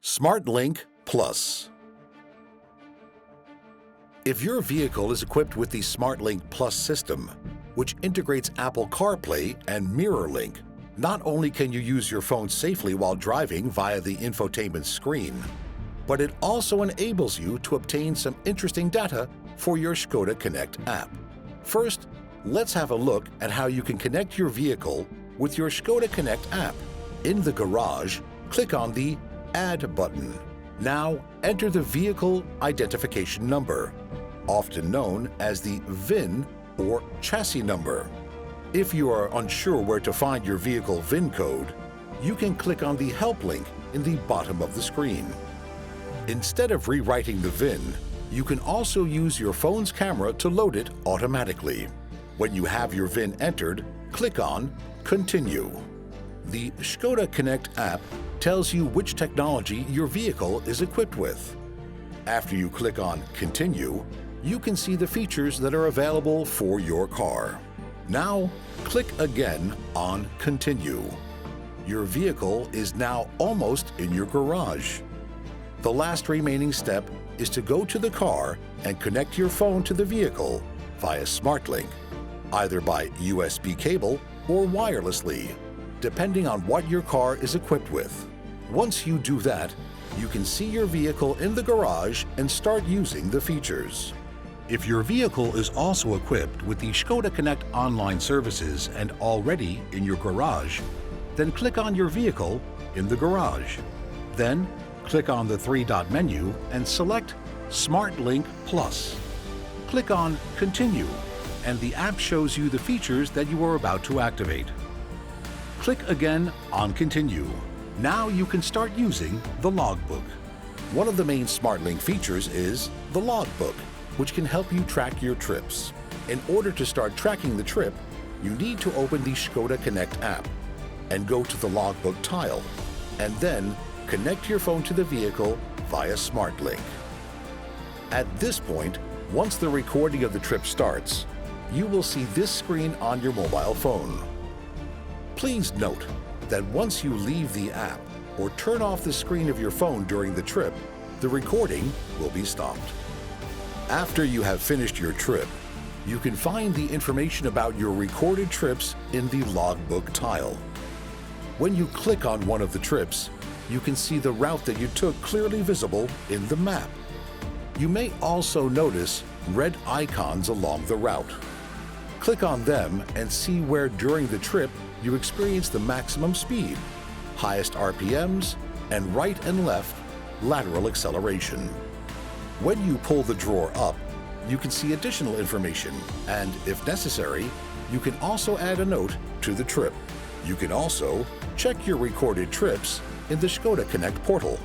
SmartLink Plus. If your vehicle is equipped with the SmartLink Plus system, which integrates Apple CarPlay and MirrorLink, not only can you use your phone safely while driving via the infotainment screen, but it also enables you to obtain some interesting data for your Škoda Connect app. First, let's have a look at how you can connect your vehicle with your Škoda Connect app. In the garage, click on the Add button. Now, enter the vehicle identification number, often known as the VIN or chassis number. If you are unsure where to find your vehicle VIN code, you can click on the Help link in the bottom of the screen. Instead of rewriting the VIN, you can also use your phone's camera to load it automatically. When you have your VIN entered, click on Continue. The Škoda Connect app tells you which technology your vehicle is equipped with. After you click on Continue, you can see the features that are available for your car. Now, click again on Continue. Your vehicle is now almost in your garage. The last remaining step is to go to the car and connect your phone to the vehicle via SmartLink, either by USB cable or wirelessly, depending on what your car is equipped with. Once you do that, you can see your vehicle in the garage and start using the features. If your vehicle is also equipped with the Škoda Connect online services and already in your garage, then click on your vehicle in the garage. Then, click on the three-dot menu and select SmartLink Plus. Click on Continue, and the app shows you the features that you are about to activate. Click again on Continue. Now you can start using the logbook. One of the main SmartLink features is the logbook, which can help you track your trips. In order to start tracking the trip, you need to open the Škoda Connect app and go to the logbook tile, and then connect your phone to the vehicle via SmartLink. At this point, once the recording of the trip starts, you will see this screen on your mobile phone. Please note that once you leave the app or turn off the screen of your phone during the trip, the recording will be stopped. After you have finished your trip, you can find the information about your recorded trips in the logbook tile. When you click on one of the trips, you can see the route that you took clearly visible in the map. You may also notice red icons along the route. Click on them and see where during the trip you experience the maximum speed, highest RPMs, and right and left lateral acceleration. When you pull the drawer up, you can see additional information, and if necessary, you can also add a note to the trip. You can also check your recorded trips in the Škoda Connect portal.